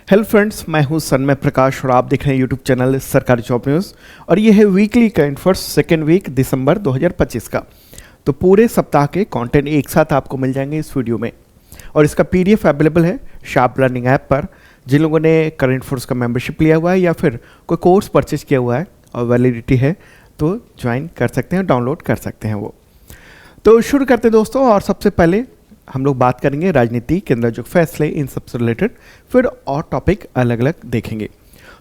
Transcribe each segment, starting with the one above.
Hello friends, मैं हूं सन्मय प्रकाश और आप देख रहे हैं यूट्यूब चैनल सरकारी जॉब न्यूज़। और ये है weekly current affairs second week December 2025 का। तो पूरे सप्ताह के कंटेंट एक साथ आपको मिल जाएंगे इस वीडियो में और इसका पीडीएफ अवेलेबल है शार्प लर्निंग ऐप पर। जिन लोगों ने करंट अफेयर्स का मेंबरशिप लिया हुआ है या फिर कोई कोर्स परचेज किया हुआ है और वैलिडिटी है तो ज्वाइन कर सकते हैं, डाउनलोड कर सकते हैं वो। तो शुरू करते हैं दोस्तों। और सबसे पहले हम लोग बात करेंगे राजनीति के अंदर जो फैसले इन सबसे रिलेटेड, फिर और टॉपिक अलग अलग देखेंगे।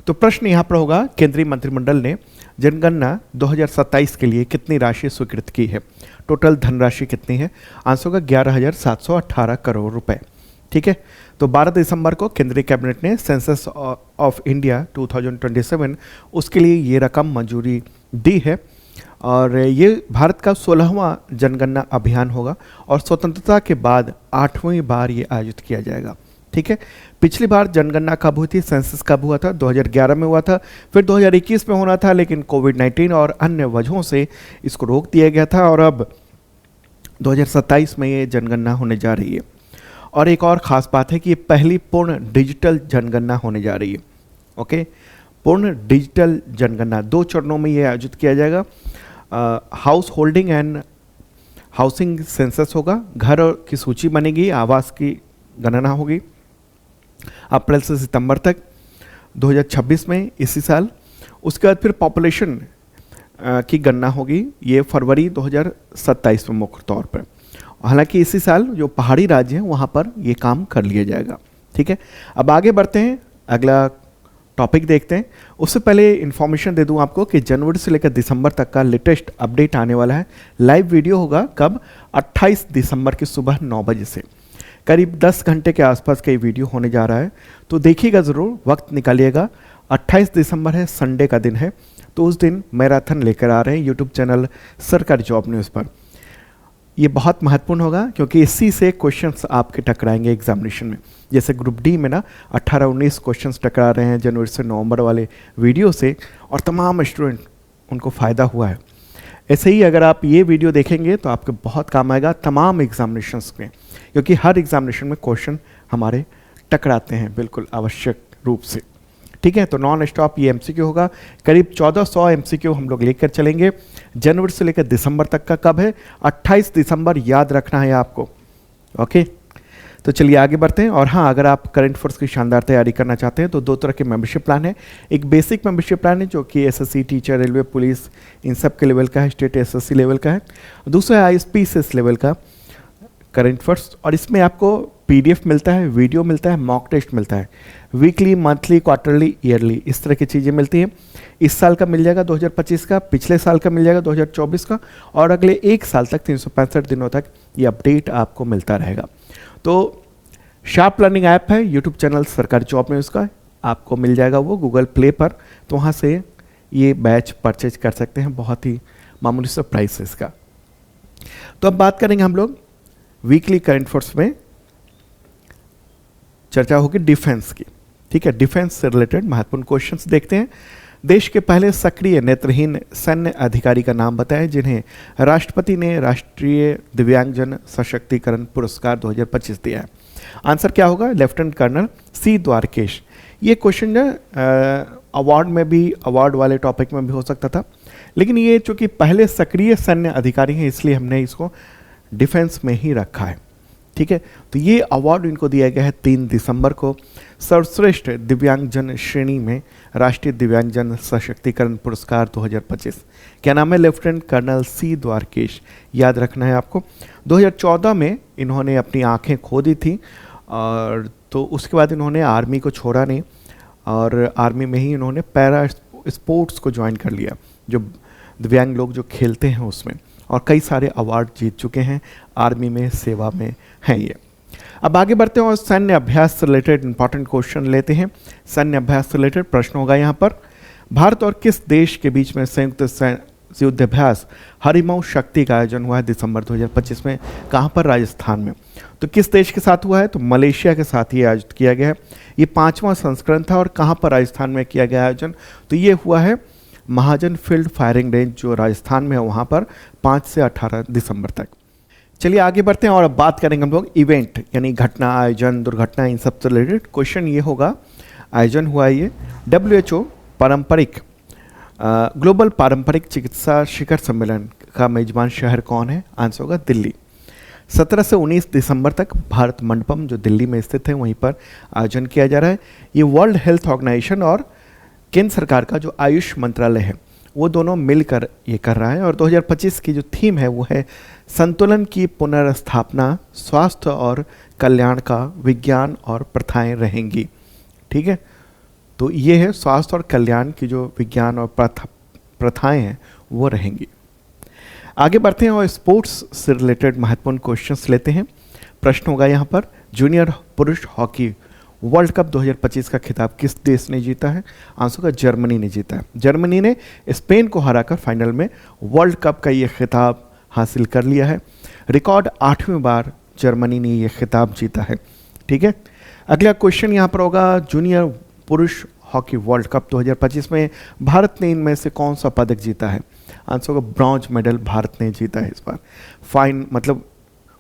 तो प्रश्न यहाँ पर होगा, केंद्रीय मंत्रिमंडल ने जनगणना 2027 के लिए कितनी राशि स्वीकृत की है? टोटल धनराशि कितनी है? आंसर होगा 11,718 करोड़ रुपए। ठीक है। तो 12 दिसंबर को केंद्रीय कैबिनेट ने सेंसस ऑफ इंडिया 2027 उसके लिए ये रकम मंजूरी दी है और ये भारत का 16वां जनगणना अभियान होगा और स्वतंत्रता के बाद 8वीं बार ये आयोजित किया जाएगा। ठीक है। पिछली बार जनगणना कब हुई थी, सेंसस कब हुआ था? 2011 में हुआ था, फिर 2021 में होना था, लेकिन कोविड-19 और अन्य वजहों से इसको रोक दिया गया था और अब 2027 में ये जनगणना होने जा रही है। और एक और ख़ास बात है कि ये पहली पूर्ण डिजिटल जनगणना होने जा रही है। ओके, पूर्ण डिजिटल जनगणना 2 चरणों में ये आयोजित किया जाएगा। House holding and housing census होगा, घर की सूची बनेगी, आवास की गणना होगी अप्रैल से सितंबर तक 2026 में इसी साल। उसके बाद फिर पॉपुलेशन की गणना होगी, ये फरवरी 2027 में मुख्य तौर पर। हालांकि इसी साल जो पहाड़ी राज्य हैं वहाँ पर ये काम कर लिया जाएगा। ठीक है। अब आगे बढ़ते हैं, अगला टॉपिक देखते हैं। उससे पहले इन्फॉर्मेशन दे दूं आपको कि जनवरी से लेकर दिसंबर तक का लेटेस्ट अपडेट आने वाला है। लाइव वीडियो होगा कब? 28 दिसंबर की सुबह 9 बजे से। करीब 10 घंटे के आसपास का ये वीडियो होने जा रहा है, तो देखिएगा ज़रूर, वक्त निकालिएगा। 28 दिसंबर है, संडे का दिन है, तो उस दिन मैराथन लेकर आ रहे हैं यूट्यूब चैनल सरकारी जॉब न्यूज़ पर। ये बहुत महत्वपूर्ण होगा क्योंकि इसी से क्वेश्चंस आपके टकराएंगे एग्जामिनेशन में। जैसे ग्रुप डी में ना 18-19 क्वेश्चंस टकरा रहे हैं जनवरी से नवंबर वाले वीडियो से और तमाम स्टूडेंट उनको फ़ायदा हुआ है। ऐसे ही अगर आप ये वीडियो देखेंगे तो आपके बहुत काम आएगा तमाम एग्जामिनेशंस में, क्योंकि हर एग्जामिनेशन में क्वेश्चन हमारे टकराते हैं बिल्कुल आवश्यक रूप से। ठीक है। तो नॉन स्टॉप ये एमसीक्यू होगा, करीब 1400 एमसीक्यू हम लोग लेकर चलेंगे जनवरी से लेकर दिसंबर तक का। कब है? 28 दिसंबर, याद रखना है आपको। ओके, तो चलिए आगे बढ़ते हैं। और हाँ, अगर आप करंट अफेयर्स की शानदार तैयारी करना चाहते हैं तो 2 तरह के मेंबरशिप प्लान है। एक बेसिक मेंबरशिप प्लान है जो कि एसएससी, टीचर, रेलवे, पुलिस, इन सब के लेवल का है, स्टेट एसएससी लेवल का है। दूसरा है आईएसपीसीएस लेवल का करंट अफेयर्स, और इसमें आपको पीडीएफ मिलता है, वीडियो मिलता है, मॉक टेस्ट मिलता है, वीकली, मंथली, क्वार्टरली, ईयरली, इस तरह की चीज़ें मिलती हैं। इस साल का मिल जाएगा 2025 का, पिछले साल का मिल जाएगा 2024 का, और अगले 1 साल तक 365 दिनों तक ये अपडेट आपको मिलता रहेगा। तो शार्प लर्निंग ऐप है यूट्यूब चैनल सरकारी जॉब न्यूज़ का, आपको मिल जाएगा वो गूगल प्ले पर, तो वहाँ से ये बैच परचेज कर सकते हैं, बहुत ही मामूली सा प्राइस है इसका। तो अब बात करेंगे हम लोग वीकली करंट अफेयर्स में, चर्चा होगी डिफेंस की। ठीक है। डिफेंस से रिलेटेड महत्वपूर्ण क्वेश्चंस देखते हैं। देश के पहले सक्रिय नेत्रहीन सैन्य अधिकारी का नाम बताएं जिन्हें राष्ट्रपति ने राष्ट्रीय दिव्यांगजन सशक्तिकरण पुरस्कार 2025 दिया है। आंसर क्या होगा? Lieutenant colonel C Dwarkesh. ये क्वेश्चन अवार्ड में भी, अवार्ड वाले टॉपिक में भी हो सकता था, लेकिन ये चूंकि पहले सक्रिय सैन्य अधिकारी हैं इसलिए हमने इसको डिफेंस में ही रखा है। ठीक है। तो ये अवार्ड इनको दिया गया है 3 दिसंबर को सर्वश्रेष्ठ दिव्यांगजन श्रेणी में राष्ट्रीय दिव्यांगजन सशक्तिकरण पुरस्कार 2025। क्या नाम है? लेफ्टिनेंट कर्नल सी द्वारकेश, याद रखना है आपको। 2014 में इन्होंने अपनी आंखें खो दी थी और तो उसके बाद इन्होंने आर्मी को छोड़ा नहीं और आर्मी में ही इन्होंने पैरा स्पोर्ट्स को ज्वाइन कर लिया, जो दिव्यांग लोग जो खेलते हैं उसमें, और कई सारे अवार्ड जीत चुके हैं, आर्मी में सेवा में हैं ये। अब आगे बढ़ते हैं और सैन्य अभ्यास से रिलेटेड इंपॉर्टेंट क्वेश्चन लेते हैं। सैन्य अभ्यास से रिलेटेड प्रश्न होगा यहाँ पर, भारत और किस देश के बीच में संयुक्त युद्धाभ्यास हरिमऊ शक्ति का आयोजन हुआ है दिसंबर 2025 में? कहाँ पर? राजस्थान में। तो किस देश के साथ हुआ है? तो मलेशिया के साथ ये आयोजित किया गया है। ये 5वां संस्करण था और कहाँ पर राजस्थान में किया गया आयोजन? तो ये हुआ है महाजन फील्ड फायरिंग रेंज जो राजस्थान में है, वहाँ पर 5 से 18 दिसंबर तक। चलिए आगे बढ़ते हैं और अब बात करेंगे हम लोग इवेंट यानी घटना, आयोजन, दुर्घटना, इन सब से रिलेटेड। क्वेश्चन ये होगा आयोजन हुआ है ये। WHO पारंपरिक ग्लोबल पारंपरिक चिकित्सा शिखर सम्मेलन का मेजबान शहर कौन है? आंसर होगा दिल्ली। 17 से 19 दिसंबर तक भारत मंडपम जो दिल्ली में स्थित है वहीं पर आयोजन किया जा रहा है। ये वर्ल्ड हेल्थ ऑर्गेनाइजेशन और केंद्र सरकार का जो आयुष मंत्रालय है वो दोनों मिलकर ये कर रहा है। और 2025 की जो थीम है वो है संतुलन की पुनर्स्थापना, स्वास्थ्य और कल्याण का विज्ञान और प्रथाएं रहेंगी। ठीक है, तो ये है स्वास्थ्य और कल्याण की जो विज्ञान और प्रथाएं हैं वो रहेंगी। आगे बढ़ते हैं और स्पोर्ट्स से रिलेटेड महत्वपूर्ण क्वेश्चंस लेते हैं। प्रश्न होगा यहाँ पर, जूनियर पुरुष हॉकी वर्ल्ड कप 2025 का खिताब किस देश ने जीता है? आंसर का जर्मनी ने जीता है। जर्मनी ने स्पेन को हराकर फाइनल में वर्ल्ड कप का ये खिताब हासिल कर लिया है। रिकॉर्ड 8वीं बार जर्मनी ने ये खिताब जीता है। ठीक है, अगला क्वेश्चन यहाँ पर होगा, जूनियर पुरुष हॉकी वर्ल्ड कप 2025 में भारत ने इनमें से कौन सा पदक जीता है? आंसर होगा ब्रॉन्ज मेडल भारत ने जीता है इस बार।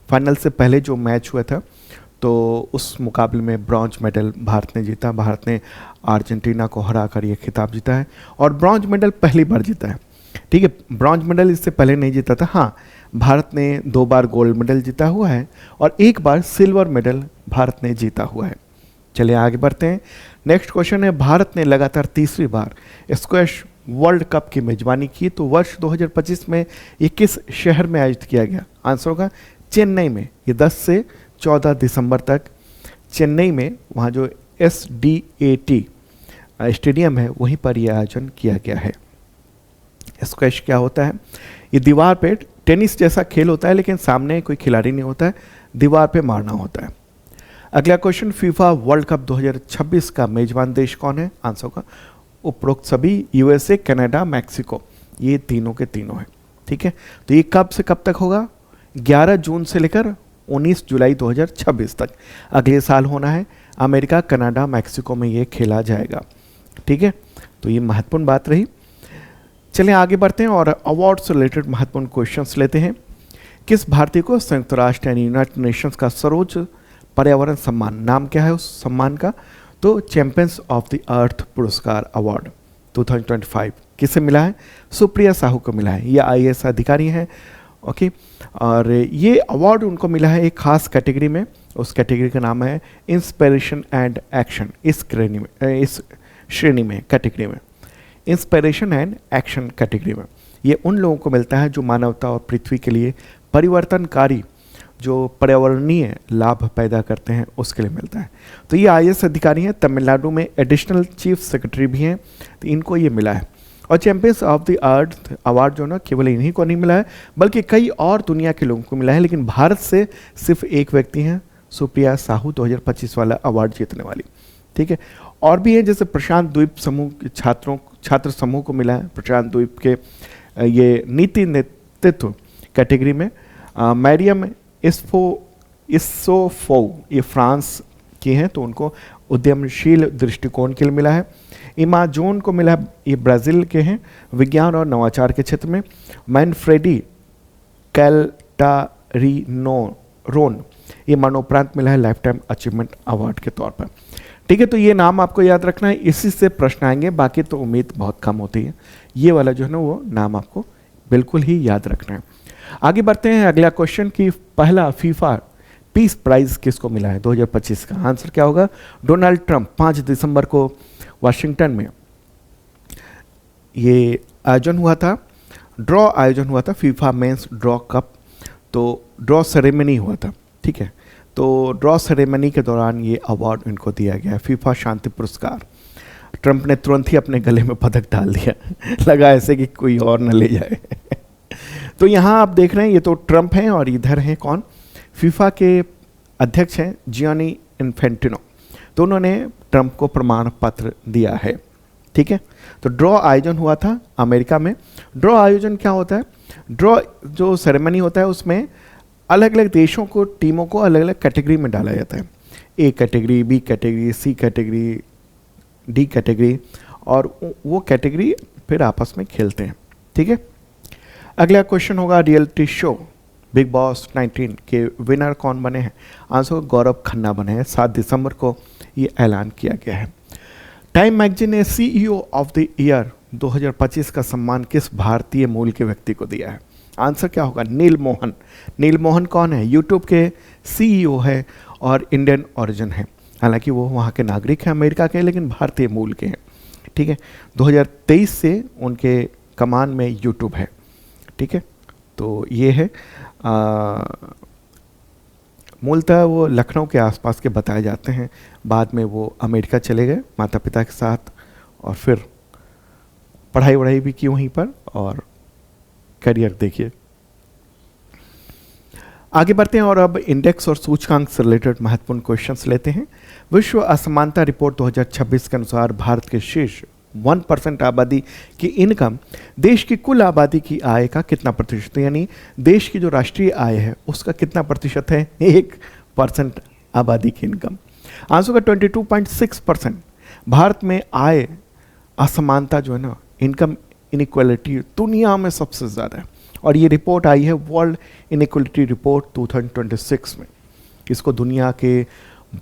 फाइनल से पहले जो मैच हुआ था तो उस मुकाबले में ब्रॉन्ज मेडल भारत ने जीता। भारत ने अर्जेंटीना को हराकर ये खिताब जीता है और ब्रॉन्ज मेडल पहली बार जीता है। ठीक है, ब्रॉन्ज मेडल इससे पहले नहीं जीता था। हाँ, भारत ने 2 बार गोल्ड मेडल जीता हुआ है और 1 बार सिल्वर मेडल भारत ने जीता हुआ है। चलिए आगे बढ़ते हैं। नेक्स्ट क्वेश्चन है, भारत ने लगातार तीसरी बार स्क्वैश वर्ल्ड कप की मेजबानी की, तो वर्ष 2025 में ये किस शहर में आयोजित किया गया? आंसर होगा चेन्नई में। ये 10 से 14 दिसंबर तक चेन्नई में वहाँ जो SDAT स्टेडियम है वहीं पर यह आयोजन किया गया है। स्क्वैश क्या होता है? ये दीवार पे टेनिस जैसा खेल होता है लेकिन सामने कोई खिलाड़ी नहीं होता है, दीवार पे मारना होता है। अगला क्वेश्चन, फीफा वर्ल्ड कप 2026 का मेजबान देश कौन है? आंसर होगा उपरोक्त सभी USA, कनाडा, मैक्सिको, ये तीनों के तीनों हैं। ठीक है, तो ये कब से कब तक होगा? 11 जून से लेकर 19 जुलाई 2026 तक। अगले साल होना है। अमेरिका, कनाडा, मैक्सिको में ये खेला जाएगा। ठीक है, तो ये महत्वपूर्ण बात रही। चलिए आगे बढ़ते हैं और अवार्ड से रिलेटेड महत्वपूर्ण क्वेश्चंस लेते हैं। किस भारतीय को संयुक्त राष्ट्र यानी यूनाइटेड नेशंस का सर्वोच्च पर्यावरण सम्मान, नाम क्या है उस सम्मान का? तो चैंपियंस ऑफ द अर्थ पुरस्कार अवार्ड 2025 किसे मिला है? सुप्रिया साहू को मिला है। ये IAS अधिकारी हैं। ओके, और ये अवार्ड उनको मिला है एक खास कैटेगरी में। उस कैटेगरी का नाम है इंस्पिरेशन एंड एक्शन। इस श्रेणी में कैटेगरी में इंस्पिरेशन एंड एक्शन कैटेगरी में ये उन लोगों को मिलता है जो मानवता और पृथ्वी के लिए परिवर्तनकारी जो पर्यावरणीय लाभ पैदा करते हैं उसके लिए मिलता है। तो ये IAS अधिकारी हैं, तमिलनाडु में एडिशनल चीफ सेक्रेटरी भी हैं, तो इनको ये मिला है। और champions of the earth award जो ना केवल इन्हीं को नहीं मिला है बल्कि कई और दुनिया के लोगों को मिला है, लेकिन भारत से सिर्फ एक व्यक्ति हैं, सुप्रिया साहू 2025 वाला अवार्ड जीतने वाली। ठीक है, और भी हैं जैसे प्रशांत द्वीप समूह के छात्र समूह को मिला है। प्रशांत द्वीप के ये नीति नेतृत्व कैटेगरी में मैरियम इसोफो ये फ्रांस की हैं, तो उनको उद्यमशील दृष्टिकोण के लिए मिला है। इमाजोन को मिला है, ये ब्राज़ील के हैं, विज्ञान और नवाचार के क्षेत्र में। मैनफ्रेडी कैल्टारिनोरोन ये मरणोपरांत मिला है लाइफ टाइम अचीवमेंट अवार्ड के तौर पर। ठीक है, तो ये नाम आपको याद रखना है, इसी से प्रश्न आएंगे, बाकी तो उम्मीद बहुत कम होती है। ये वाला जो है ना वो नाम आपको बिल्कुल ही याद रखना है। आगे बढ़ते हैं अगला क्वेश्चन की पहला फीफा पीस प्राइज किसको मिला है 2025 का? आंसर क्या होगा? Donald Trump. 5 दिसंबर को वाशिंगटन में ये आयोजन हुआ था, ड्रॉ आयोजन हुआ था, फीफा मेंस ड्रॉ कप, तो ड्रॉ सेरेमनी हुआ था। ठीक है, तो ड्रॉ सेरेमनी के दौरान ये अवार्ड इनको दिया गया, फीफा शांति पुरस्कार। ट्रंप ने तुरंत ही अपने गले में पदक डाल दिया लगा ऐसे कि कोई और न ले जाए तो यहाँ आप देख रहे हैं ये तो ट्रंप हैं और इधर हैं कौन? फीफा के अध्यक्ष हैं जियानी इन्फेंटिनो, तो उन्होंने ट्रंप को प्रमाण पत्र दिया है। ठीक है, तो ड्रॉ आयोजन हुआ था अमेरिका में। ड्रॉ आयोजन क्या होता है? ड्रॉ जो सेरेमनी होता है उसमें अलग अलग देशों को, टीमों को अलग अलग कैटेगरी में डाला जाता है। A category, B category, C category, D category, और वो कैटेगरी फिर आपस में खेलते हैं। ठीक है, अगला क्वेश्चन होगा रियलिटी शो बिग बॉस 19 के विनर कौन बने हैं? आंसर गौरव खन्ना बने हैं। 7 दिसंबर को ये ऐलान किया गया है। टाइम मैगजीन ने सीईओ ऑफ द ईयर 2025 का सम्मान किस भारतीय मूल के व्यक्ति को दिया है? आंसर क्या होगा? नील मोहन। नील मोहन कौन है? यूट्यूब के सीईओ है और इंडियन ओरिजिन है। हालांकि वो वहाँ के नागरिक हैं, अमेरिका के, लेकिन भारतीय मूल के हैं। ठीक है, 2023 से उनके कमान में यूट्यूब है। ठीक है, तो ये है मूलतः वो लखनऊ के आसपास के बताए जाते हैं। बाद में वो अमेरिका चले गए माता पिता के साथ और फिर पढ़ाई वढ़ाई भी की वहीं पर और करियर देखिए। आगे बढ़ते हैं और अब इंडेक्स और सूचकांक से रिलेटेड महत्वपूर्ण क्वेश्चंस लेते हैं। विश्व असमानता रिपोर्ट 2026 के अनुसार भारत के शीर्ष 1% आबादी की इनकम देश की कुल आबादी की आय का कितना प्रतिशत है? यानी देश की जो राष्ट्रीय आय है उसका कितना प्रतिशत है? 1% आबादी की इनकम। आंसर का 22.6%। भारत में आय असमानता जो है ना, इनकम इनइक्वालिटी दुनिया में सबसे ज़्यादा है और ये रिपोर्ट आई है वर्ल्ड इनइक्वालिटी रिपोर्ट 2026 में। इसको दुनिया के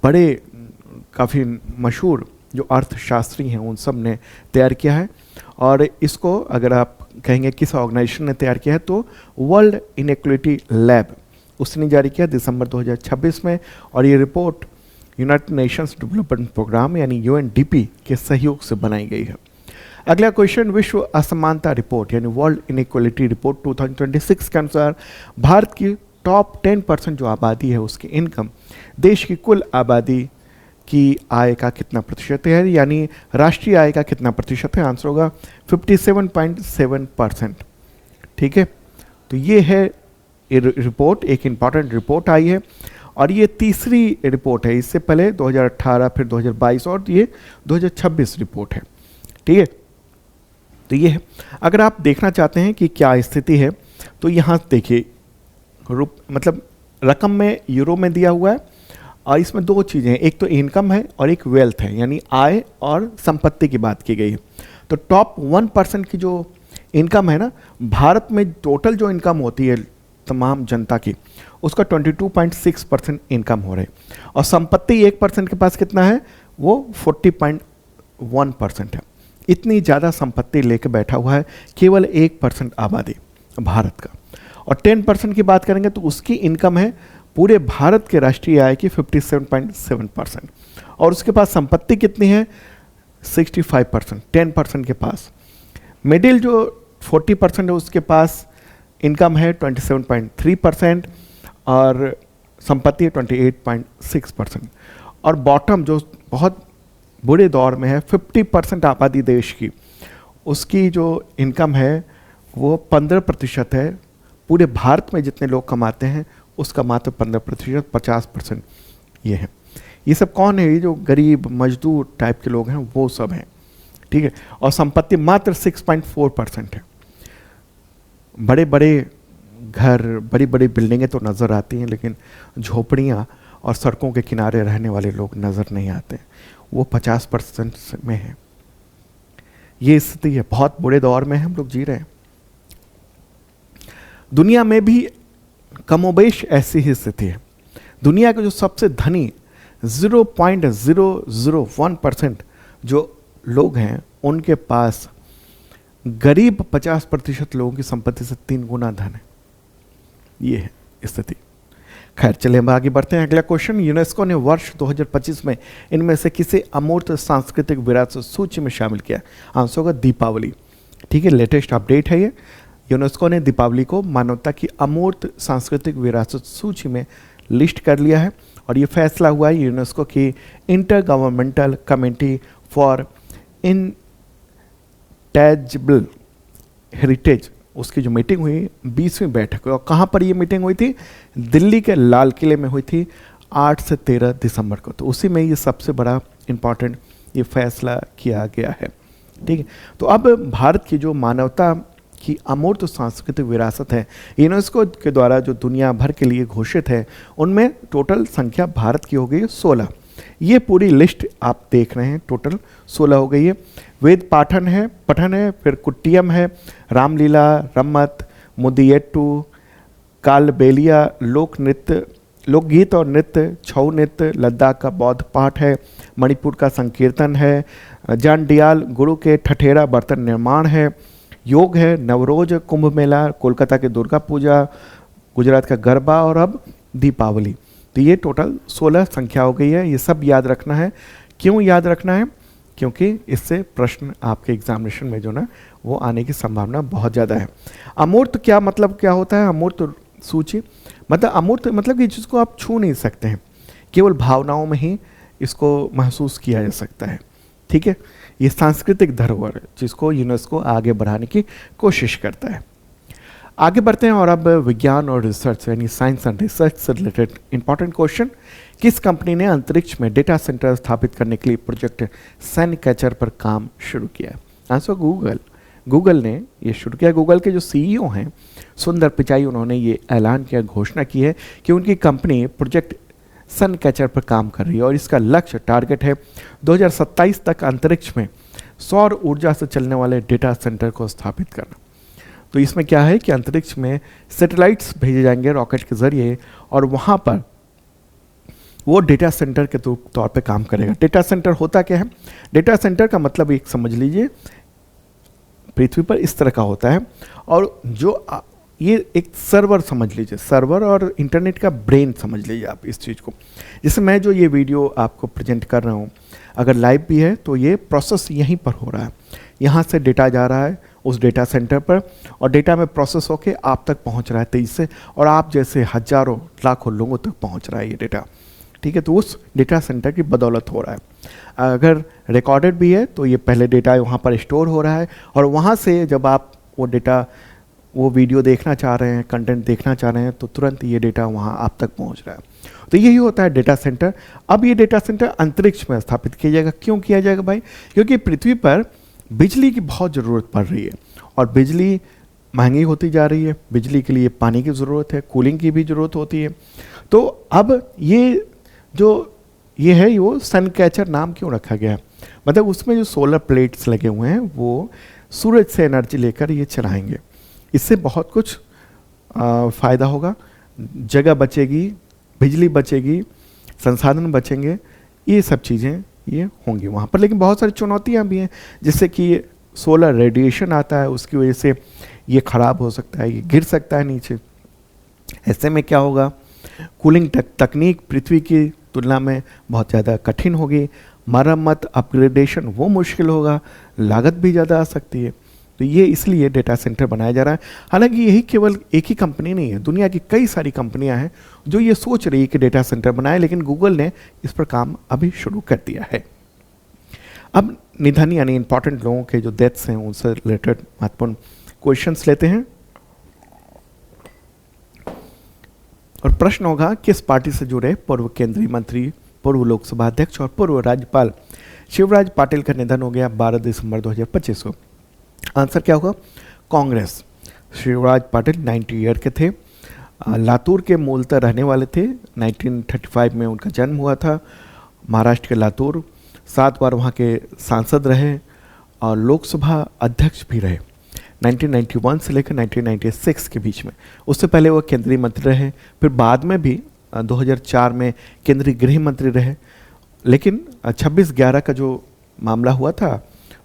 बड़े काफ़ी मशहूर जो अर्थशास्त्री हैं उन सब ने तैयार किया है और इसको अगर आप कहेंगे किस ऑर्गेनाइजेशन ने तैयार किया है तो वर्ल्ड इनइक्वालिटी लैब उसने जारी किया दिसंबर 2026 में और ये report United Nations Development Programme यानी यूएनडीपी के सहयोग से बनाई गई है। अगला क्वेश्चन, विश्व असमानता रिपोर्ट यानी वर्ल्ड इनइक्वालिटी रिपोर्ट 2026 के अनुसार भारत की टॉप 10% जो आबादी है उसकी इनकम देश की कुल आबादी की आय का कितना प्रतिशत है? यानी राष्ट्रीय आय का कितना प्रतिशत है? आंसर होगा 57.7%। ठीक है, तो ये है रिपोर्ट, एक इंपॉर्टेंट रिपोर्ट आई है और ये तीसरी रिपोर्ट है। इससे पहले 2018 फिर 2022 और ये 2026 रिपोर्ट है। ठीक है, तो ये है। अगर आप देखना चाहते हैं कि क्या स्थिति है तो यहाँ देखिए, मतलब रकम में यूरो में दिया हुआ है और इसमें दो चीज़ें हैं, एक तो इनकम है और एक वेल्थ है, यानी आय और संपत्ति की बात की गई है। तो टॉप 1% की जो इनकम है ना, भारत में टोटल जो इनकम होती है तमाम जनता की उसका 22.6% इनकम हो रहा है और संपत्ति 1% के पास कितना है? वो 40.1% है। इतनी ज़्यादा संपत्ति लेके बैठा हुआ है केवल 1% आबादी भारत का। और 10% की बात करेंगे तो उसकी इनकम है पूरे भारत के राष्ट्रीय आय की 57.7% और उसके पास संपत्ति कितनी है? 65%, 10% के पास। मिडिल जो 40% है उसके पास इनकम है 27.3% और संपत्ति है 28.6%। और बॉटम जो बहुत बुरे दौर में है 50% आबादी देश की, उसकी जो इनकम है वो 15% है। पूरे भारत में जितने लोग कमाते हैं उसका मात्र 15%, 50% ये है। ये सब कौन है? ये जो गरीब मजदूर टाइप के लोग हैं वो सब हैं। ठीक है, और संपत्ति मात्र 6.4% है। बड़े बड़े घर, बड़ी बड़ी बिल्डिंगें तो नज़र आती हैं लेकिन झोपड़ियाँ और सड़कों के किनारे रहने वाले लोग नज़र नहीं आते, वो 50% में है। ये स्थिति है, बहुत बुरे दौर में हम लोग जी रहे हैं। दुनिया में भी कमोबेश ऐसी ही स्थिति है। दुनिया के जो सबसे धनी 0.001% जो लोग हैं उनके पास गरीब 50% लोगों की संपत्ति से 3 गुना धन है। ये है स्थिति। खैर चलिए हम आगे बढ़ते हैं। अगला क्वेश्चन, यूनेस्को ने वर्ष 2025 में इनमें से किसे अमूर्त सांस्कृतिक विरासत सूची में शामिल किया? आंसर होगा दीपावली। ठीक है, लेटेस्ट अपडेट है ये। यूनेस्को ने दीपावली को मानवता की अमूर्त सांस्कृतिक विरासत सूची में लिस्ट कर लिया है और ये फैसला हुआ है यूनेस्को की intergovernmental committee for intangible heritage, उसकी जो मीटिंग हुई 20वीं बैठक हुई। और कहाँ पर ये मीटिंग हुई थी? दिल्ली के लाल किले में हुई थी 8 से 13 दिसंबर को। तो उसी में ये सबसे बड़ा इम्पॉर्टेंट ये फैसला किया गया है। ठीक है, तो अब भारत की जो मानवता की अमूर्त सांस्कृतिक विरासत है यूनेस्को के द्वारा जो दुनिया भर के लिए घोषित है, उनमें टोटल संख्या भारत की हो गई 16। ये पूरी लिस्ट आप देख रहे हैं, टोटल 16 हो गई है। वेद पठन है, फिर कुट्टियम है, रामलीला, रम्मत, मुदियट्टू, कालबेलिया, लोक नृत्य, लोकगीत और नृत्य, छऊ नृत्य लद्दाख का बौद्ध पाठ है, मणिपुर का संकीर्तन है, जांडियाल गुरु के ठठेरा बर्तन निर्माण है, योग है, नवरोज, कुंभ मेला, कोलकाता के दुर्गा पूजा, गुजरात का गरबा और अब दीपावली। तो ये टोटल 16 संख्या हो गई है। ये सब याद रखना है। क्यों याद रखना है? क्योंकि इससे प्रश्न आपके एग्जामिनेशन में जो ना वो आने की संभावना बहुत ज़्यादा है। अमूर्त क्या मतलब क्या होता है? अमूर्त सूची मतलब अमूर्त मतलब कि जिसको आप छू नहीं सकते हैं, केवल भावनाओं में ही इसको महसूस किया जा सकता है। ठीक है, ये सांस्कृतिक धरोहर है जिसको यूनेस्को आगे बढ़ाने की कोशिश करता है। आगे बढ़ते हैं और अब विज्ञान और रिसर्च यानी साइंस एंड रिसर्च से रिलेटेड इंपॉर्टेंट क्वेश्चन। किस कंपनी ने अंतरिक्ष में डेटा सेंटर स्थापित करने के लिए प्रोजेक्ट सन कैचर पर काम शुरू किया? Answer Google. गूगल ने ये शुरू किया। गूगल के जो सीईओ हैं सुंदर पिचाई, उन्होंने ये ऐलान किया, घोषणा की है कि उनकी कंपनी प्रोजेक्ट सन कैचर पर काम कर रही है और इसका लक्ष्य टारगेट है 2027 तक अंतरिक्ष में सौर ऊर्जा से चलने वाले डेटा सेंटर को स्थापित करना। तो इसमें क्या है कि अंतरिक्ष में सैटेलाइट्स भेजे जाएंगे रॉकेट के जरिए और वहाँ पर वो डेटा सेंटर के तौर पे काम करेगा। डेटा सेंटर होता क्या है? डेटा सेंटर का मतलब एक समझ लीजिए पृथ्वी पर इस तरह का होता है और जो ये एक सर्वर समझ लीजिए, सर्वर और इंटरनेट का ब्रेन समझ लीजिए आप इस चीज़ को। जैसे मैं जो ये वीडियो आपको प्रेजेंट कर रहा हूँ, अगर लाइव भी है तो ये प्रोसेस यहीं पर हो रहा है। यहाँ से डेटा जा रहा है उस डेटा सेंटर पर और डेटा में प्रोसेस होके आप तक पहुँच रहा है तेजी से, और आप जैसे हजारों लाखों लोगों तक पहुँच रहा है ये डेटा। ठीक है, तो उस डेटा सेंटर की बदौलत हो रहा है। अगर रिकॉर्डेड भी है तो ये पहले डेटा वहाँ पर स्टोर हो रहा है और वहाँ से जब आप वो डेटा, वो वीडियो देखना चाह रहे हैं, कंटेंट देखना चाह रहे हैं, तो तुरंत ये डेटा वहाँ आप तक पहुँच रहा है। तो यही होता है डेटा सेंटर। अब ये डेटा सेंटर अंतरिक्ष में स्थापित किया जाएगा। क्यों किया जाएगा भाई? क्योंकि पृथ्वी पर बिजली की बहुत ज़रूरत पड़ रही है और बिजली महंगी होती जा रही है। बिजली के लिए पानी की ज़रूरत है, कूलिंग की भी ज़रूरत होती है। तो अब ये जो ये है वो सन कैचर नाम क्यों रखा गया है? मतलब उसमें जो सोलर प्लेट्स लगे हुए हैं वो सूरज से एनर्जी लेकर ये चलाएंगे। इससे बहुत कुछ फ़ायदा होगा, जगह बचेगी, बिजली बचेगी, संसाधन बचेंगे, ये सब चीज़ें ये होंगी वहाँ पर। लेकिन बहुत सारी चुनौतियाँ भी हैं, जैसे कि सोलर रेडिएशन आता है, उसकी वजह से ये ख़राब हो सकता है, ये गिर सकता है नीचे। ऐसे में क्या होगा? कूलिंग तकनीक पृथ्वी की तुलना में बहुत ज़्यादा कठिन होगी, मरम्मत अपग्रेडेशन वो मुश्किल होगा, लागत भी ज़्यादा आ सकती है। तो ये इसलिए डेटा सेंटर बनाया जा रहा है। हालांकि यही केवल एक ही कंपनी नहीं है, दुनिया की कई सारी कंपनियां हैं जो ये सोच रही है कि डेटा सेंटर बनाए, लेकिन गूगल ने इस पर काम अभी शुरू कर दिया है। अब निधन यानी इंपॉर्टेंट लोगों के जो डेथ्स हैं उनसे रिलेटेड महत्वपूर्ण क्वेश्चंस लेते हैं और प्रश्न होगा किस पार्टी से जुड़े पूर्व केंद्रीय मंत्री, पूर्व लोकसभा अध्यक्ष और पूर्व राज्यपाल शिवराज पाटिल का निधन हो गया 12 दिसंबर 2025 को। आंसर क्या होगा? कांग्रेस। शिवराज पाटिल 90 ईयर के थे, लातूर के मूलतः रहने वाले थे। 1935 में उनका जन्म हुआ था। महाराष्ट्र के लातूर, 7 बार वहाँ के सांसद रहे और लोकसभा अध्यक्ष भी रहे 1991 से लेकर 1996 के बीच में। उससे पहले वो केंद्रीय मंत्री रहे, फिर बाद में भी 2004 में केंद्रीय गृह मंत्री रहे। लेकिन 26/11 का जो मामला हुआ था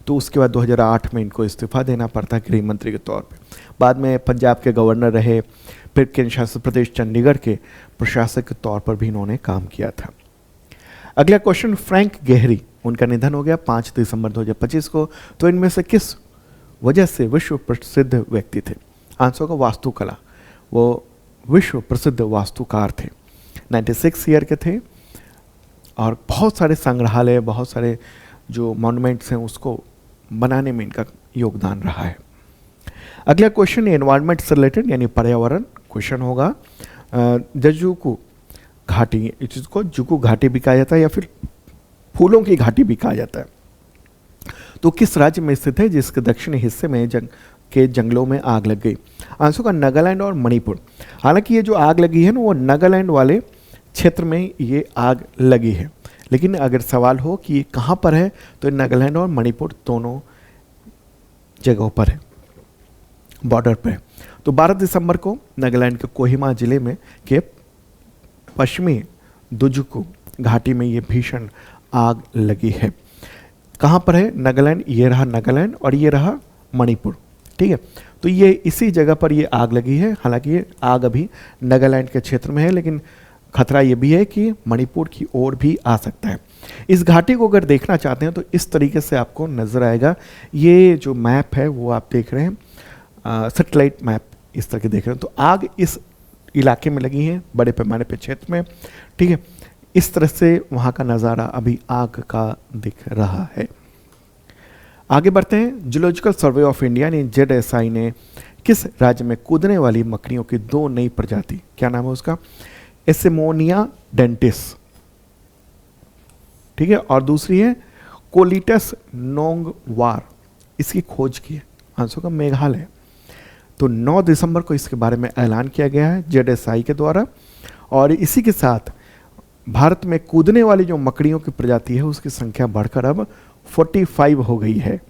तो उसके बाद 2008 में इनको इस्तीफा देना पड़ता गृह मंत्री के तौर पे। बाद में पंजाब के गवर्नर रहे, फिर केंद्र शासित प्रदेश चंडीगढ़ के प्रशासक के तौर पर भी इन्होंने काम किया था। अगला क्वेश्चन, फ्रैंक गेहरी, उनका निधन हो गया 5 दिसंबर 2025 को। तो इनमें से किस वजह से विश्व प्रसिद्ध व्यक्ति थे? आंसर का वास्तुकला। वो विश्व प्रसिद्ध वास्तुकार थे, 96 ईयर के थे और बहुत सारे संग्रहालय, बहुत सारे जो मॉन्यूमेंट्स हैं उसको बनाने में इनका योगदान रहा है। अगला क्वेश्चन एनवायरनमेंट से रिलेटेड यानी पर्यावरण क्वेश्चन होगा। जुकू घाटी, इसको जुकू घाटी भी कहा जाता है या फिर फूलों की घाटी भी कहा जाता है। तो किस राज्य में स्थित है जिसके दक्षिणी हिस्से में जंगलों में आग लग गई? आंसर का नागालैंड और मणिपुर। हालांकि ये जो आग लगी है ना वो नागालैंड वाले क्षेत्र में ये आग लगी है, लेकिन अगर सवाल हो कि ये कहाँ पर है तो नागालैंड और मणिपुर दोनों जगहों पर है, बॉर्डर पर है। तो 12 दिसंबर को नागालैंड के कोहिमा जिले में के पश्चिमी दुजुकू घाटी में ये भीषण आग लगी है। कहाँ पर है? नागालैंड, ये रहा नागालैंड और ये रहा मणिपुर, ठीक है। तो ये इसी जगह पर ये आग लगी है। हालांकि ये आग अभी नागालैंड के क्षेत्र में है, लेकिन खतरा ये भी है कि मणिपुर की ओर भी आ सकता है। इस घाटी को अगर देखना चाहते हैं तो इस तरीके से आपको नज़र आएगा। ये जो मैप है वो आप देख रहे हैं, सैटेलाइट मैप इस तरह के देख रहे हैं। तो आग इस इलाके में लगी है, बड़े पैमाने पे क्षेत्र में, ठीक है। इस तरह से वहाँ का नज़ारा अभी आग का दिख रहा है। आगे बढ़ते हैं। जूलॉजिकल सर्वे ऑफ इंडिया ने ZSI ने किस राज्य में कूदने वाली मकड़ियों की 2 नई प्रजाति, क्या नाम है उसका? एसिमोनिया डेंटिस, ठीक है, और दूसरी है कोलिटस नोंगवार, इसकी खोज की है। आंसर का मेघालय। तो 9 दिसंबर को इसके बारे में ऐलान किया गया है ZSI के द्वारा, और इसी के साथ भारत में कूदने वाली जो मकड़ियों की प्रजाति है उसकी संख्या बढ़कर अब 45 हो गई है।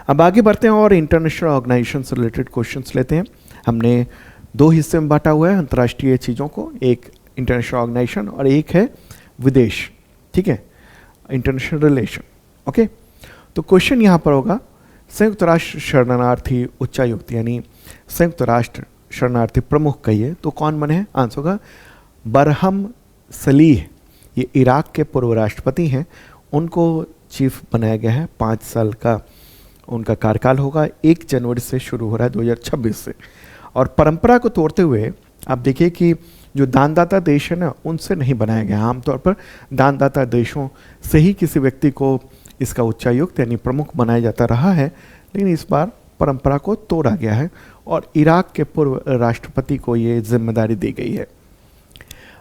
अब आगे बढ़ते हैं और इंटरनेशनल ऑर्गेनाइजेशन से रिलेटेड क्वेश्चंस लेते हैं। हमने 2 हिस्से में बांटा हुआ है अंतर्राष्ट्रीय चीज़ों को, एक इंटरनेशनल ऑर्गेनाइजेशन और एक है विदेश, ठीक है, इंटरनेशनल रिलेशन। ओके, तो क्वेश्चन यहाँ पर होगा, संयुक्त राष्ट्र शरणार्थी उच्चायुक्त यानी संयुक्त राष्ट्र शरणार्थी प्रमुख कहिए तो कौन बने हैं? आंसर होगा बरहम सलीह। ये इराक के पूर्व राष्ट्रपति हैं, उनको चीफ बनाया गया है। 5 साल का उनका कार्यकाल होगा, 1 जनवरी से शुरू हो रहा है 2026 से। और परंपरा को तोड़ते हुए आप देखिए कि जो दानदाता देश है ना, उनसे नहीं बनाया गया। आमतौर पर दानदाता देशों से ही किसी व्यक्ति को इसका उच्चायुक्त यानी प्रमुख बनाया जाता रहा है, लेकिन इस बार परंपरा को तोड़ा गया है और इराक के पूर्व राष्ट्रपति को ये जिम्मेदारी दी गई है।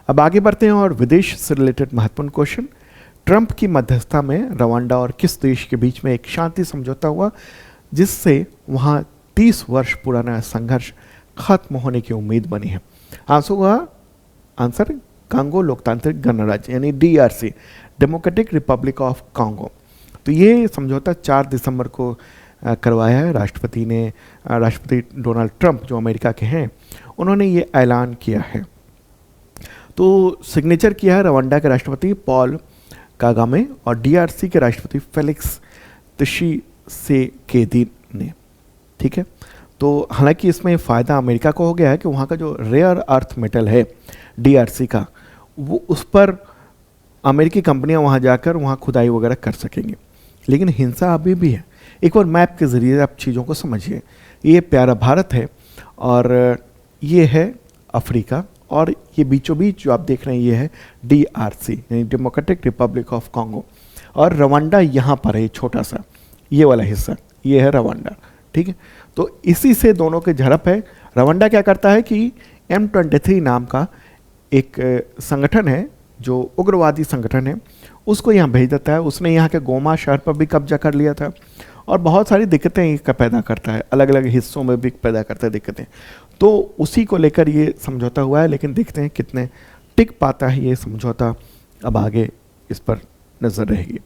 अब आगे बढ़ते हैं और विदेश से रिलेटेड महत्वपूर्ण क्वेश्चन। ट्रंप की मध्यस्थता में रवांडा और किस देश के बीच में एक शांति समझौता हुआ जिससे वहाँ 30 वर्ष पुराना संघर्ष खत्म होने की उम्मीद बनी है? आंसर कांगो लोकतांत्रिक गणराज्य यानी DRC, democratic Republic of Congo. तो ये समझौता 4 दिसंबर को करवाया है राष्ट्रपति डोनाल्ड ट्रंप जो अमेरिका के हैं, उन्होंने ये ऐलान किया है। तो सिग्नेचर किया है रवांडा के राष्ट्रपति पॉल कागामे और DRC के राष्ट्रपति फेलिक्स त्शिसेकेदी ने, ठीक है। तो हालांकि इसमें फ़ायदा अमेरिका को हो गया है कि वहाँ का जो रेयर अर्थ मेटल है DRC का, वो उस पर अमेरिकी कंपनियां वहाँ जाकर वहाँ खुदाई वगैरह कर सकेंगी। लेकिन हिंसा अभी भी है। एक बार मैप के ज़रिए आप चीज़ों को समझिए। ये प्यारा भारत है और ये है अफ्रीका, और ये बीचों बीच जो आप देख रहे हैं ये है DRC यानी डेमोक्रेटिक रिपब्लिक ऑफ कांगो, और रवांडा यहाँ पर है, छोटा सा ये वाला हिस्सा, ये है रवांडा, ठीक है। तो इसी से दोनों के झड़प है। रवांडा क्या करता है कि M23 नाम का एक संगठन है जो उग्रवादी संगठन है, उसको यहाँ भेज देता है। उसने यहाँ के गोमा शहर पर भी कब्जा कर लिया था और बहुत सारी दिक्कतें इसका पैदा करता है, अलग अलग हिस्सों में भी पैदा करता है दिक्कतें। तो उसी को लेकर ये समझौता हुआ है, लेकिन देखते हैं कितने टिक पाता है ये समझौता। अब आगे इस पर नज़र रहेगी,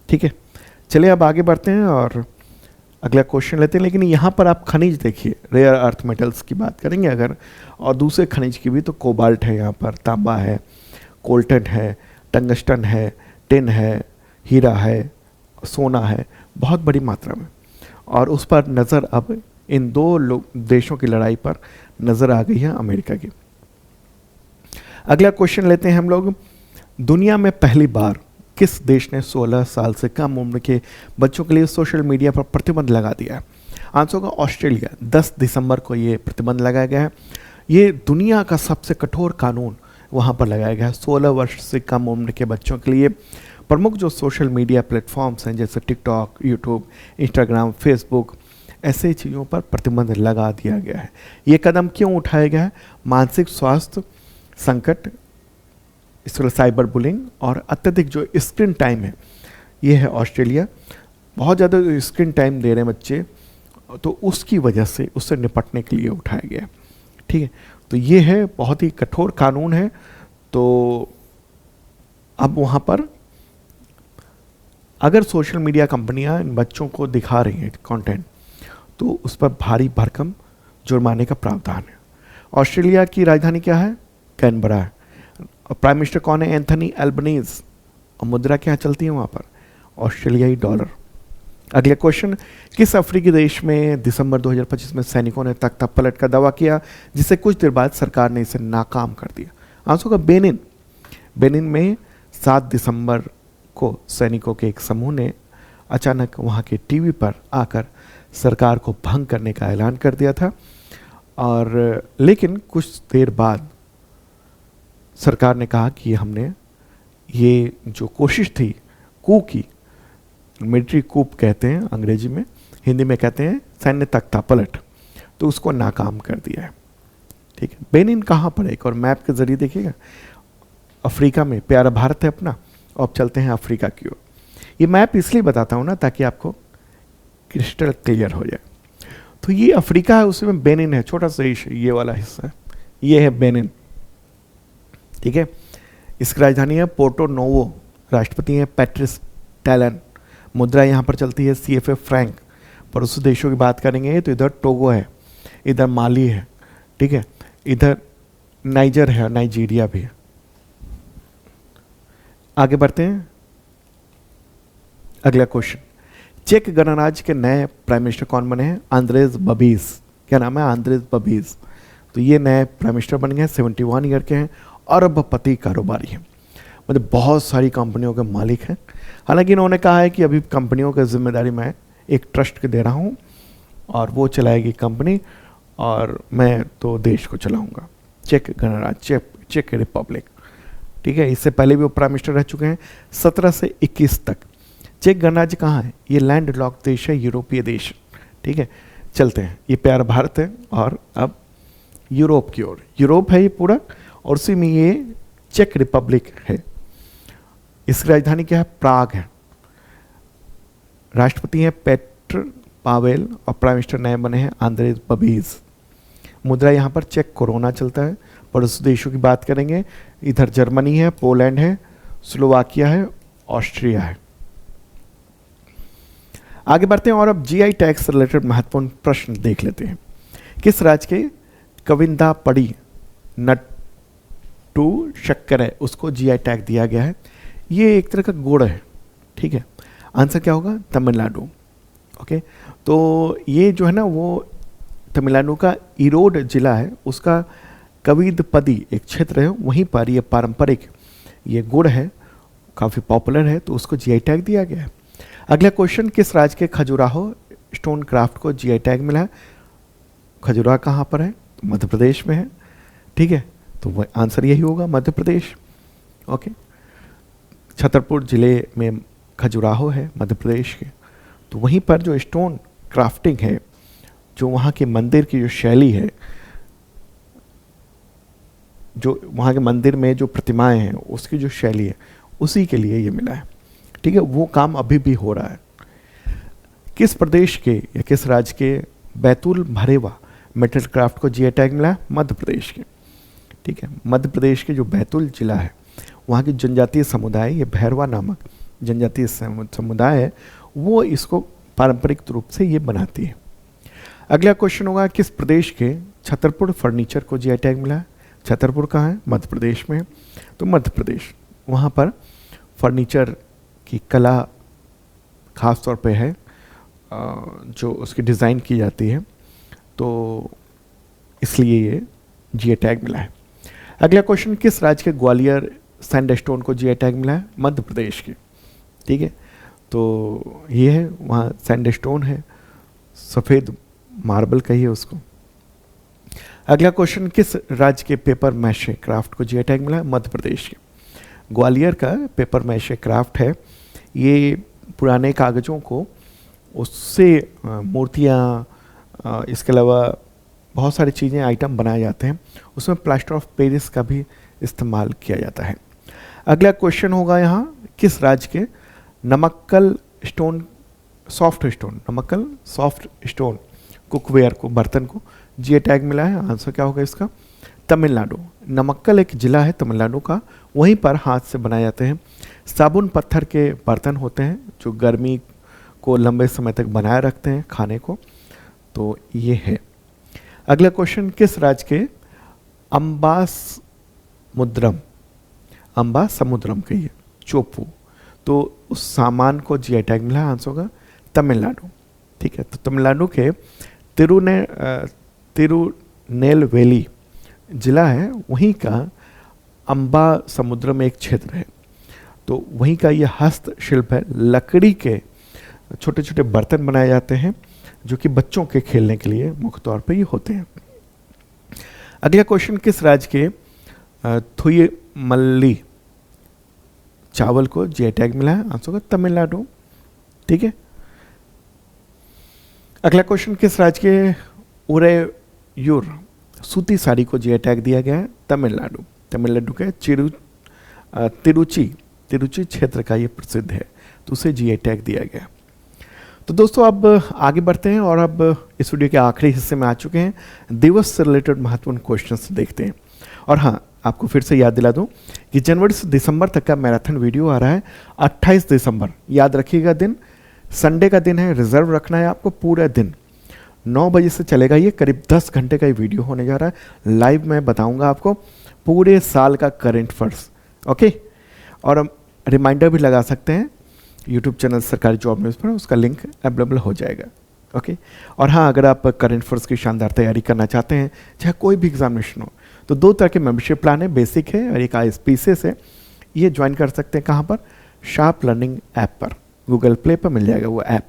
ठीक है। चलिए अब आगे बढ़ते हैं और अगला क्वेश्चन लेते हैं। लेकिन यहाँ पर आप खनिज देखिए, रेयर अर्थ मेटल्स की बात करेंगे अगर, और दूसरे खनिज की भी, तो कोबाल्ट है, यहाँ पर तांबा है, कोल्टन है, टंगस्टन है, टिन है, हीरा है, सोना है, बहुत बड़ी मात्रा में। और उस पर नज़र अब इन 2 देशों की लड़ाई पर नज़र आ गई है अमेरिका की। अगला क्वेश्चन लेते हैं हम लोग। दुनिया में पहली बार किस देश ने 16 साल से कम उम्र के बच्चों के लिए सोशल मीडिया पर प्रतिबंध लगा दिया है? आंसर होगा ऑस्ट्रेलिया। 10 दिसंबर को ये प्रतिबंध लगाया गया है। ये दुनिया का सबसे कठोर कानून वहाँ पर लगाया गया है 16 वर्ष से कम उम्र के बच्चों के लिए। प्रमुख जो सोशल मीडिया प्लेटफॉर्म्स हैं जैसे टिकटॉक, यूट्यूब, इंस्टाग्राम, फेसबुक, ऐसे चीज़ों पर प्रतिबंध लगा दिया गया है। ये कदम क्यों उठाया गया है? मानसिक स्वास्थ्य संकट, इसके साइबर बुलिंग और अत्यधिक जो स्क्रीन टाइम है, ये है ऑस्ट्रेलिया। बहुत ज़्यादा स्क्रीन टाइम दे रहे हैं बच्चे, तो उसकी वजह से उससे निपटने के लिए उठाया गया, ठीक है। तो ये है, बहुत ही कठोर कानून है। तो अब वहाँ पर अगर सोशल मीडिया कंपनियां इन बच्चों को दिखा रही हैं कंटेंट, तो उस पर भारी भरकम जुर्माने का प्रावधान है। ऑस्ट्रेलिया की राजधानी क्या है? कैनबरा है। और प्राइम मिनिस्टर कौन है? Anthony Albanese. और मुद्रा क्या चलती है वहाँ पर? ऑस्ट्रेलियाई डॉलर। अगला क्वेश्चन, किस अफ्रीकी देश में दिसंबर 2025 में सैनिकों ने तख्ता पलट का दावा किया जिससे कुछ देर बाद सरकार ने इसे नाकाम कर दिया? आंसर होगा बेनिन। बेनिन में 7 दिसंबर को सैनिकों के एक समूह ने अचानक वहाँ के टीवी पर आकर सरकार को भंग करने का ऐलान कर दिया था, और लेकिन कुछ देर बाद सरकार ने कहा कि हमने ये जो कोशिश थी कू की, मिलिट्री कूप कहते हैं अंग्रेजी में, हिंदी में कहते हैं सैन्य तख्ता पलट, तो उसको नाकाम कर दिया है। ठीक है, बेनिन कहाँ पर है? एक और मैप के जरिए देखिएगा, अफ्रीका में, प्यारा भारत है अपना। और अब चलते हैं अफ्रीका की ओर। ये मैप इसलिए बताता हूँ ना ताकि आपको क्रिस्टल क्लियर हो जाए। तो ये अफ्रीका है, उसमें बेनिन है, छोटा सा देश, ये वाला हिस्सा है, ये है बेनिन। ठीक है, इसकी राजधानी है पोर्टो नोवो, राष्ट्रपति हैं पैट्रिस टैलन, मुद्रा यहाँ पर चलती है CFA फ्रैंक। पड़ोसी देशों की बात करेंगे तो इधर टोगो है, इधर माली है, ठीक है, इधर नाइजर है, नाइजीरिया भी है। आगे बढ़ते हैं, अगला क्वेश्चन, चेक गणराज्य के नए प्राइम मिनिस्टर कौन बने हैं? आंद्रेज बबीज। क्या नाम है? आंद्रेज बबीज। तो ये नए प्राइम मिनिस्टर बन गए, 71 ईयर के हैं, अरबपति कारोबारी हैं, मतलब बहुत सारी कंपनियों के मालिक हैं। हालांकि इन्होंने कहा है कि अभी कंपनियों की जिम्मेदारी मैं एक ट्रस्ट के दे रहा हूँ और वो चलाएगी कंपनी, और मैं तो देश को चलाऊंगा। चेक गणराज्य, चेक रिपब्लिक। ठीक है, इससे पहले भी वो प्राइम मिनिस्टर रह चुके हैं 17 से 21 तक। चेक गणराज्य कहाँ है? ये लैंड लॉक देश है, यूरोपीय देश। ठीक है, चलते हैं, ये प्यारा भारत है और अब यूरोप की ओर। यूरोप है ये पूरा, और उसी में ये चेक रिपब्लिक है। इसकी राजधानी क्या है? प्राग है। राष्ट्रपति हैं पेट्र पावेल और प्राइम मिनिस्टर नए बने हैं आंद्रेज बबीज। मुद्रा यहाँ पर चेक कोरोना चलता है। पड़ोसी देशों की बात करेंगे, इधर जर्मनी है, पोलैंड है, स्लोवाकिया है, ऑस्ट्रिया है। आगे बढ़ते हैं और अब GI टैग से रिलेटेड महत्वपूर्ण प्रश्न देख लेते हैं। किस राज्य के कविंदा पड़ी नट्टू शक्कर है उसको GI टैग दिया गया है? ये एक तरह का गुड़ है। ठीक है, आंसर क्या होगा? तमिलनाडु। ओके, तो ये जो है ना वो तमिलनाडु का ईरोड जिला है, उसका कविदपदी एक क्षेत्र है, वहीं पर ये पारंपरिक ये गुड़ है, काफ़ी पॉपुलर है, तो उसको GI टैग दिया गया है। अगला क्वेश्चन, किस राज्य के खजुराहो स्टोन क्राफ्ट को GI टैग मिला है? खजुराहो कहाँ पर है? मध्य प्रदेश में है। ठीक है, तो वह आंसर यही होगा, मध्य प्रदेश। ओके, छतरपुर जिले में खजुराहो है मध्य प्रदेश के, तो वहीं पर जो स्टोन क्राफ्टिंग है, जो वहाँ के मंदिर की जो शैली है, जो वहाँ के मंदिर में जो प्रतिमाएं हैं उसकी जो शैली है, उसी के लिए ये मिला है। ठीक है, वो काम अभी भी हो रहा है। किस प्रदेश के या किस राज्य के बैतूल भरेवा मेटल क्राफ्ट को GI टैग मिला है? मध्य प्रदेश के। ठीक है, मध्य प्रदेश के जो बैतूल जिला है, वहाँ की जनजातीय समुदाय, ये भैरवा नामक जनजातीय समुदाय है, वो इसको पारंपरिक रूप से ये बनाती है। अगला क्वेश्चन होगा, किस प्रदेश के छतरपुर फर्नीचर को GI टैग मिला है? छतरपुर कहाँ है? मध्य प्रदेश में। तो मध्य प्रदेश, वहाँ पर फर्नीचर की कला खास तौर पे है, जो उसकी डिज़ाइन की जाती है, तो इसलिए ये GI टैग मिला है। अगला क्वेश्चन, किस राज्य के ग्वालियर सैंडस्टोन को GI टैग मिला है? मध्य प्रदेश के। ठीक है, तो ये है, वहाँ सैंडस्टोन है, सफ़ेद मार्बल कहिए उसको। अगला क्वेश्चन, किस राज्य के पेपर मैशे क्राफ्ट को GI टैग मिला है? मध्य प्रदेश के। ग्वालियर का पेपर मैशे क्राफ्ट है, ये पुराने कागज़ों को उससे मूर्तियाँ, इसके अलावा बहुत सारी चीज़ें, आइटम बनाए जाते हैं, उसमें प्लास्टर ऑफ पेरिस का भी इस्तेमाल किया जाता है। अगला क्वेश्चन होगा यहाँ, किस राज्य के Namakkal stone soft stone, Namakkal soft stone cookware को, बर्तन को GI टैग मिला है? आंसर क्या होगा इसका? तमिलनाडु। नमक्कल एक जिला है तमिलनाडु का, वहीं पर हाथ से बनाए जाते हैं साबुन पत्थर के बर्तन होते हैं, जो गर्मी को लंबे समय तक बनाए रखते हैं खाने को, तो ये है। अगला क्वेश्चन, किस राज्य के अम्बास मुद्रम, अम्बा समुद्रम कहिए, चोपू। तो उस सामान को जीआई टैग मिला, आंसर होगा तमिलनाडु। ठीक है, तो तमिलनाडु के तिरुनेलवेली जिला है, वहीं का अम्बा समुद्र में एक क्षेत्र है। तो वहीं का ये हस्तशिल्प है, लकड़ी के छोटे छोटे बर्तन बनाए जाते हैं जो कि बच्चों के खेलने के लिए मुख्य तौर पे ये होते हैं। अगला क्वेश्चन, किस राज्य के थुईमल्ली चावल को जीआई टैग मिला है, आंसर होगा तमिलनाडु। ठीक है, अगला क्वेश्चन, किस राज्य के उरेयूर सूती साड़ी को जीआई टैग दिया गया है, तमिलनाडु। तमिलनाडु के तिरुचि क्षेत्र का ये प्रसिद्ध है, तो उसे जीआई टैग दिया गया। तो दोस्तों अब आगे बढ़ते हैं और अब इस वीडियो के आखिरी हिस्से में आ चुके हैं, दिवस से रिलेटेड महत्वपूर्ण क्वेश्चंस देखते हैं। और हाँ, आपको फिर से याद दिला दूं कि जनवरी से दिसंबर तक का मैराथन वीडियो आ रहा है 28 दिसंबर, याद रखिएगा दिन, संडे का दिन है, रिजर्व रखना है आपको पूरा दिन। 9 बजे से चलेगा, ये करीब 10 घंटे का ये वीडियो होने जा रहा है। लाइव मैं बताऊंगा आपको पूरे साल का करंट अफेयर्स, ओके। और हम रिमाइंडर भी लगा सकते हैं यूट्यूब चैनल सरकारी जॉब न्यूज़ पर, उसका लिंक अवेलेबल हो जाएगा, ओके। और हाँ, अगर आप करंट अफेयर्स की शानदार तैयारी करना चाहते हैं, चाहे कोई भी एग्जामिनेशन हो, तो 2 तरह के मेंबरशिप प्लान है, बेसिक है और एक ISPCS है। ये ज्वाइन कर सकते हैं कहाँ पर, शार्प लर्निंग ऐप पर, गूगल प्ले पर मिल जाएगा वो ऐप।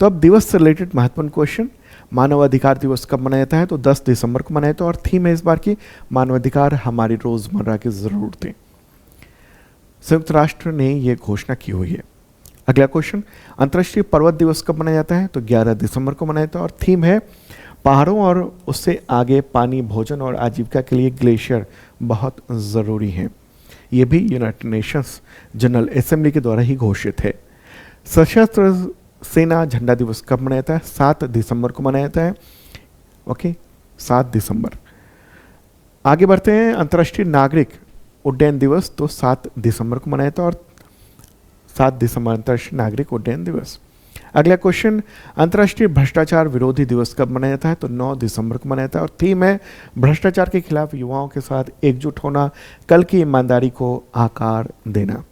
तो अब दिवस से रिलेटेड महत्वपूर्ण क्वेश्चन, मानवाधिकार दिवस कब मनाया जाता है, तो 10 दिसंबर को मनाया जाता है और थीम है इस बार की मानवाधिकार हमारी रोजमर्रा की जरूरतें। संयुक्त राष्ट्र ने यह घोषणा की हुई है। अगला क्वेश्चन, अंतर्राष्ट्रीय पर्वत दिवस कब मनाया जाता है, तो 11 दिसंबर को मनाया जाता है और थीम है पहाड़ों और उससे आगे पानी, भोजन और आजीविका के लिए ग्लेशियर बहुत ज़रूरी हैं। ये भी यूनाइटेड नेशंस जनरल असेंबली के द्वारा ही घोषित है। सशस्त्र सेना झंडा दिवस कब मनाया जाता है, 7 दिसंबर को मनाया जाता है, ओके, 7 दिसंबर। आगे बढ़ते हैं, अंतर्राष्ट्रीय नागरिक उड्डयन दिवस तो 7 दिसंबर को मनाया जाता है और 7 दिसंबर अंतर्राष्ट्रीय नागरिक उड्डयन दिवस। अगला क्वेश्चन, अंतर्राष्ट्रीय भ्रष्टाचार विरोधी दिवस कब मनाया जाता है, तो 9 दिसंबर को मनाया जाता है और थीम है भ्रष्टाचार के खिलाफ युवाओं के साथ एकजुट होना, कल की ईमानदारी को आकार देना।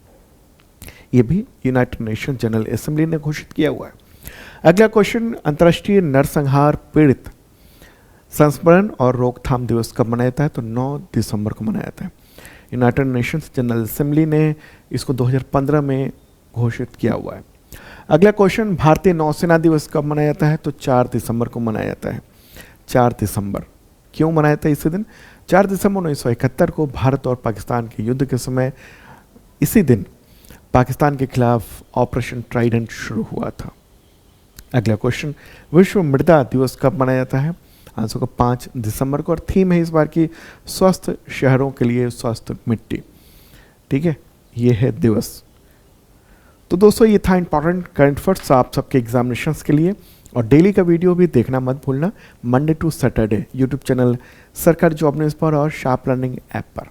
ये भी यूनाइटेड नेशन जनरल असेंबली ने घोषित किया हुआ है। अगला क्वेश्चन, अंतर्राष्ट्रीय नरसंहार पीड़ित संस्मरण और रोकथाम दिवस कब मनाया जाता है, तो 9 दिसंबर को मनाया जाता है। यूनाइटेड नेशंस जनरल असेंबली ने इसको 2015 में घोषित किया हुआ है। अगला क्वेश्चन, भारतीय नौसेना दिवस कब मनाया जाता है, तो 4 दिसंबर को मनाया जाता है। 4 दिसंबर क्यों मनाया जाता है इसी दिन, 4 दिसंबर 1971 को भारत और पाकिस्तान के युद्ध के समय इसी दिन पाकिस्तान के खिलाफ ऑपरेशन ट्राइडेंट शुरू हुआ था। अगला क्वेश्चन, विश्व मृदा दिवस कब मनाया जाता है, आंसर को 5 दिसंबर को और थीम है इस बार की स्वस्थ शहरों के लिए स्वस्थ मिट्टी। ठीक है, ये है दिवस। तो दोस्तों ये था इंपॉर्टेंट करंट अफेयर्स आप सबके एग्जामिनेशंस के लिए, और डेली का वीडियो भी देखना मत भूलना, Monday to Saturday YouTube channel सरकारी जॉब न्यूज़ पर और शार्प लर्निंग ऐप पर।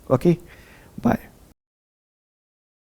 Okay, bye.